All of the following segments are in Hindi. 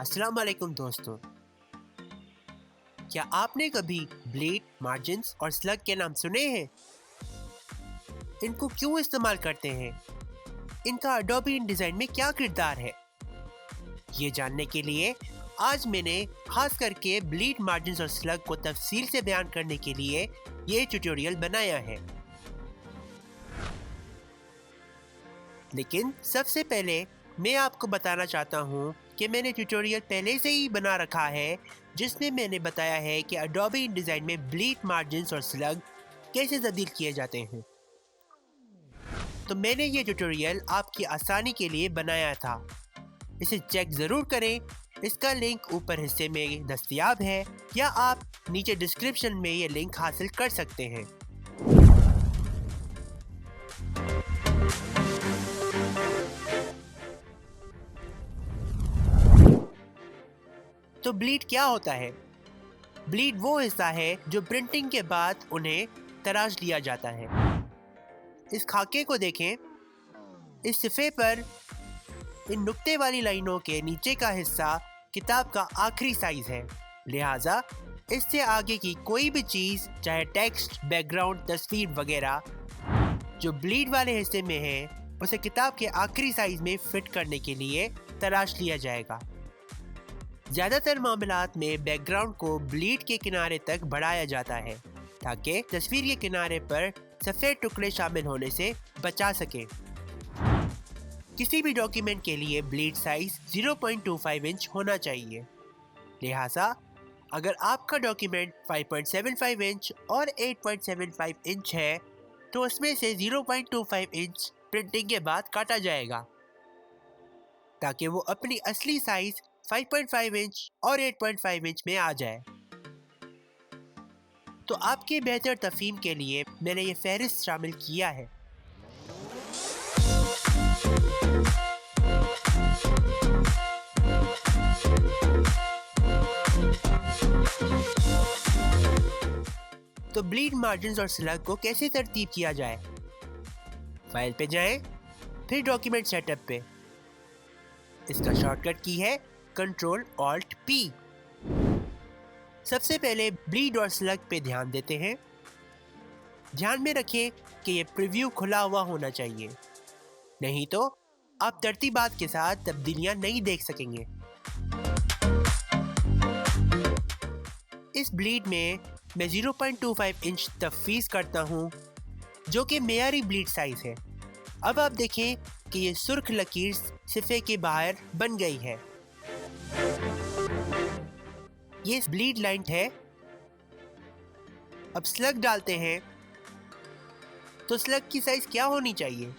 अस्सलाम वालेकुम दोस्तों। क्या आपने कभी ब्लेड, मार्जिन्स और स्लग के नाम सुने हैं? इनको क्यों इस्तेमाल करते हैं? इनका एडोबी InDesign में क्या किरदार है? ये जानने के लिए आज मैंने खास करके ब्लेड, मार्जिन्स और स्लग को तफसील से बयान करने के लिए ये ट्यूटोरियल बनाया है। लेकिन सबसे पहले मैं आपको बताना चाहता हूँ कि मैंने ट्यूटोरियल पहले से ही बना रखा है जिसमें मैंने बताया है कि एडोबी InDesign में ब्लीड, मार्जिन्स और स्लग कैसे तब्दील किए जाते हैं। तो मैंने ये ट्यूटोरियल आपकी आसानी के लिए बनाया था। इसे चेक ज़रूर करें। इसका लिंक ऊपर हिस्से में दस्तयाब है या आप नीचे डिस्क्रिप्शन में ये लिंक हासिल कर सकते हैं। तो ब्लीड क्या होता है? ब्लीड वो हिस्सा है जो प्रिंटिंग के बाद उन्हें तराश लिया जाता है। इस खाके को देखें। इस सिफे पर इन नुक्ते वाली लाइनों के नीचे का हिस्सा किताब का आखिरी साइज है, लिहाजा इससे आगे की कोई भी चीज़, चाहे टेक्स्ट, बैकग्राउंड, तस्वीर वगैरह, जो ब्लीड वाले हिस्से में है उसे किताब के आखिरी साइज में फिट करने के लिए तराश लिया जाएगा। ज़्यादातर मामलात में बैकग्राउंड को ब्लीड के किनारे तक बढ़ाया जाता है ताकि तस्वीर के किनारे पर सफ़ेद टुकड़े शामिल होने से बचा सके। किसी भी डॉक्यूमेंट के लिए ब्लीड साइज 0.25 इंच होना चाहिए, लिहाजा अगर आपका डॉक्यूमेंट 5.75 इंच और 8.75 इंच है तो उसमें से 0.25 इंच प्रिंटिंग के बाद काटा जाएगा ताकि वो अपनी असली साइज 5.5 इंच और 8.5 इंच में आ जाए। तो आपके बेहतर तफहीम के लिए मैंने ये फहरिस्त शामिल किया है। तो ब्लीड, मार्जिन्स और स्लग को कैसे तरतीब किया जाए? फाइल पे जाएं, फिर डॉक्यूमेंट सेटअप पे। इसका शॉर्टकट की है Ctrl+Alt+P। सबसे पहले ब्लीड और स्लग पे ध्यान देते हैं। ध्यान में रखें कि ये प्रीव्यू खुला हुआ होना चाहिए, नहीं तो आप तरतीबात के साथ तब्दीलियां नहीं देख सकेंगे। इस ब्लीड में मैं 0.25 इंच तफवीज़ करता हूँ जो कि मेयारी ब्लीड साइज है। अब आप देखें कि ये सुर्ख लकीर सिफे के बाहर बन गई है। ये ब्लीड लाइन है। अब स्लग डालते हैं तो स्लग की साइज क्या होनी चाहिए?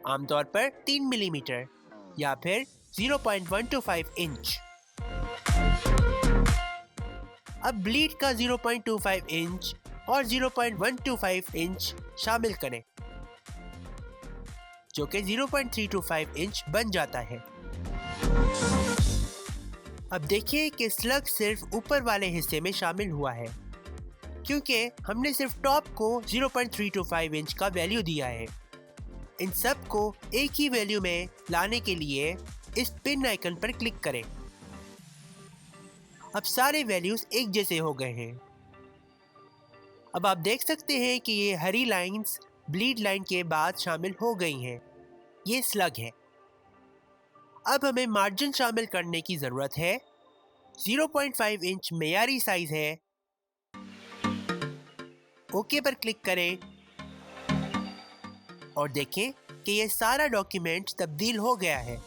आमतौर पर 3 मिलीमीटर या फिर 0.125 इंच। अब ब्लीड का 0.25 इंच और 0.125 इंच शामिल करें जो कि 0.325 इंच बन जाता है। अब देखिए कि स्लग सिर्फ ऊपर वाले हिस्से में शामिल हुआ है क्योंकि हमने सिर्फ टॉप को 0.325 इंच का वैल्यू दिया है। इन सब को एक ही वैल्यू में लाने के लिए इस पिन आइकन पर क्लिक करें। अब सारे वैल्यूज एक जैसे हो गए हैं। अब आप देख सकते हैं कि ये हरी लाइंस ब्लीड लाइन के बाद शामिल हो गई हैं। ये स्लग है। अब हमें मार्जिन शामिल करने की ज़रूरत है। 0.5 इंच मेयारी साइज है। ओके पर क्लिक करें और देखें कि ये सारा डॉक्यूमेंट तब्दील हो गया है।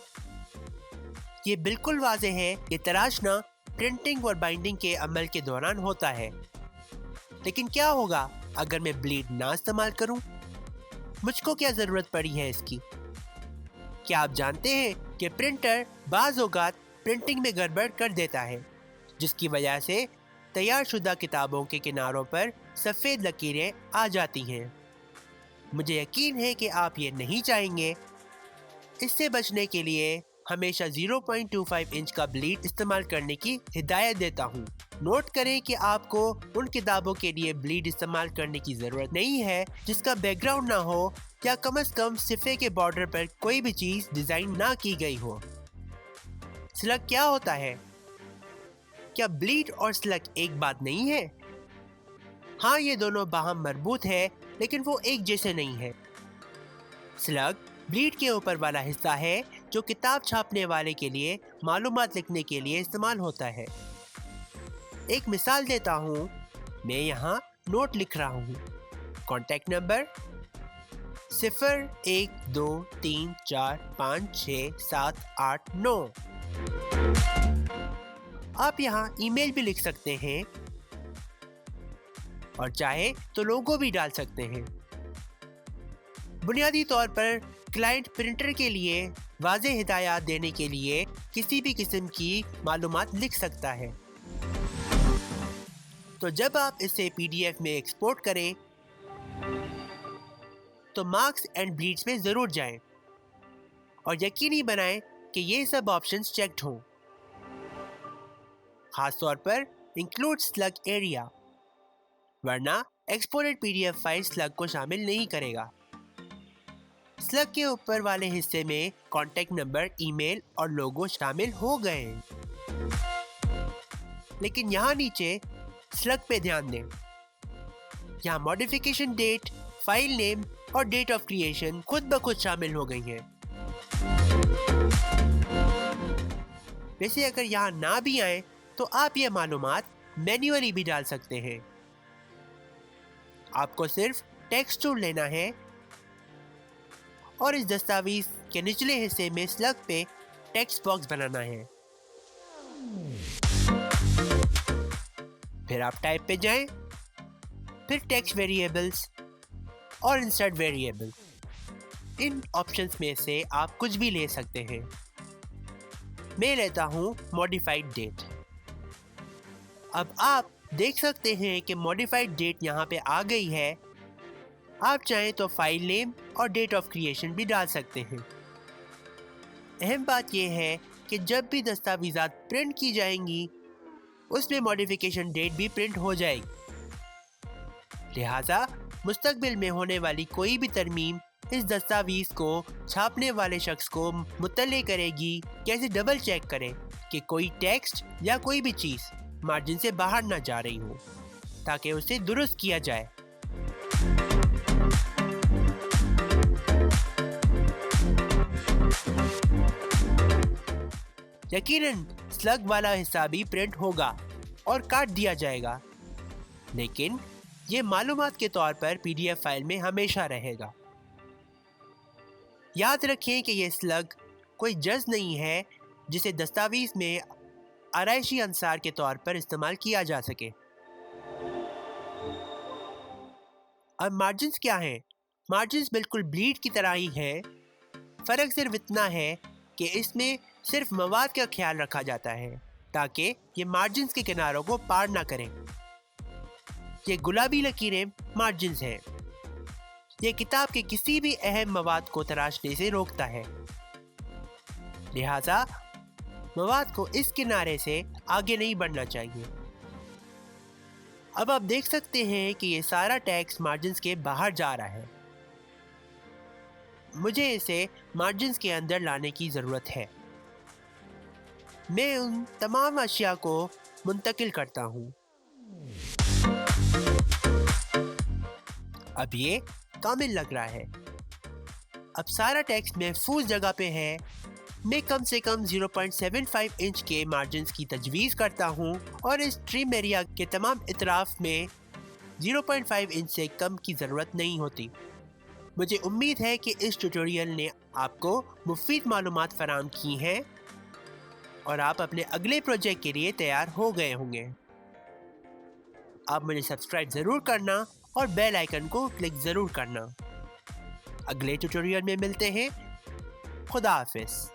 ये बिल्कुल वाज़ेह है। ये तराशना प्रिंटिंग और बाइंडिंग के अमल के दौरान होता है। लेकिन क्या होगा अगर मैं ब्लीड ना इस्तेमाल करूं? मुझको क्या ज़रूरत पड़ी है इसकी? क्या आप जानते हैं कि प्रिंटर बाज़ औक़ात प्रिंटिंग में गड़बड़ कर देता है जिसकी वजह से तैयार शुदा किताबों के किनारों पर सफ़ेद लकीरें आ जाती हैं। मुझे यकीन है कि आप ये नहीं चाहेंगे। इससे बचने के लिए हमेशा 0.25 इंच का ब्लीड इस्तेमाल करने की हिदायत देता हूँ। नोट करें कि आपको उन किताबों के लिए ब्लीड इस्तेमाल करने की ज़रूरत नहीं है जिसका बैकग्राउंड ना हो या कम से कम सिफे के बॉर्डर पर कोई भी चीज़ डिज़ाइन ना की गई हो। स्लग क्या होता है? क्या ब्लीड और स्लग एक बात नहीं है? हाँ, ये दोनों बाहम मरबूत है, लेकिन वो एक जैसे नहीं है। स्लग ब्लीड के ऊपर वाला हिस्सा है जो किताब छापने वाले के लिए मालूमात लिखने के लिए इस्तेमाल होता है। एक मिसाल देता हूँ, मैं यहाँ नोट लिख रहा हूँ। Contact number 0123456789। आप यहाँ ईमेल भी लिख सकते हैं और चाहे तो लोगो भी डाल सकते हैं। बुनियादी तौर पर क्लाइंट प्रिंटर के लिए वाज़ेह हिदायत देने के लिए किसी भी किस्म की मालूमात लिख सकता है। तो जब आप इसे PDF में एक्सपोर्ट करें तो मार्क्स एंड ब्लीड्स में ज़रूर जाएं और यकीनी बनाएं कि ये सब ऑप्शंस चेक्ड हों। खास तौर पर इंक्लूड स्लग एरिया, वरना एक्सपोर्टेड PDF फाइल स्लग को शामिल नहीं करेगा। स्लग के ऊपर वाले हिस्से में कॉन्टैक्ट नंबर, ईमेल और लोगो शामिल हो गए हैं, लेकिन यहाँ नीचे स्लग पे ध्यान दें। यहाँ मॉडिफिकेशन डेट, फाइल नेम और डेट ऑफ क्रिएशन खुद ब खुद शामिल हो गई हैं। वैसे अगर यहाँ ना भी आए तो आप ये मालूमात मैन्युअली भी डाल सकते हैं। आपको सिर्फ टेक्स्ट टूल लेना है और इस दस्तावेज के निचले हिस्से में स्लग पे टेक्स्ट बॉक्स बनाना है। फिर आप टाइप पे जाएं, फिर टेक्स्ट वेरिएबल्स और इंसर्ट वेरिएबल। इन ऑप्शंस में से आप कुछ भी ले सकते हैं। मैं लेता हूं मॉडिफाइड डेट। अब आप देख सकते हैं कि मॉडिफाइड डेट यहाँ पे आ गई है। आप चाहें तो फाइल नेम और डेट ऑफ क्रिएशन भी डाल सकते हैं। अहम बात यह है कि जब भी दस्तावेज़ात प्रिंट की जाएंगी उसमें मॉडिफिकेशन डेट भी प्रिंट हो जाएगी। लिहाजा मुस्तकबिल में होने वाली कोई भी तरमीम इस दस्तावेज को छापने वाले शख्स को मुत्तले करेगी कि ऐसे डबल चेक करें कि कोई टेक्स्ट या कोई भी चीज़ मार्जिन से बाहर ना जा रही हो, ताकि उसे दुरुस्त किया जाए। यकीनन स्लग वाला हिस्सा भी प्रिंट होगा और काट दिया जाएगा, लेकिन ये मालूमात के तौर पर PDF फाइल में हमेशा रहेगा। याद रखें कि ये स्लग कोई जज नहीं है जिसे दस्तावेज में आराइशी अंसार के तौर पर इस्तेमाल किया जा सके। अब मार्जिन्स क्या हैं? मार्जिन्स बिल्कुल ब्लीड की तरह ही है। फ़र्क सिर्फ इतना है कि इसमें सिर्फ मवाद का ख्याल रखा जाता है ताकि ये मार्जिन्स के किनारों को पार ना करें। ये गुलाबी लकीरें मार्जिन्स हैं। ये किताब के किसी भी अहम मवाद को तराशने से रोकता है, लिहाजा मवाद को इस किनारे से आगे नहीं बढ़ना चाहिए। अब आप देख सकते हैं कि ये सारा टेक्स्ट मार्जिन्स के बाहर जा रहा है। मुझे इसे मार्जिन्स के अंदर लाने की ज़रूरत है। मैं उन तमाम अशिया को मुंतकिल करता हूँ। अब ये कामिल लग रहा है। अब सारा टेक्स्ट महफूज जगह पे है। मैं कम से कम 0.75 इंच के मार्जिन्स की तजवीज़ करता हूँ और इस ट्रिम एरिया के तमाम इतराफ में 0.5 इंच से कम की ज़रूरत नहीं होती। मुझे उम्मीद है कि इस ट्यूटोरियल ने आपको मुफीद मालूमात फराहम की हैं और आप अपने अगले प्रोजेक्ट के लिए तैयार हो गए होंगे। आप मुझे सब्सक्राइब ज़रूर करना और बेल आइकन को क्लिक ज़रूर करना। अगले ट्यूटोरियल में मिलते हैं। खुदा हाफिज़।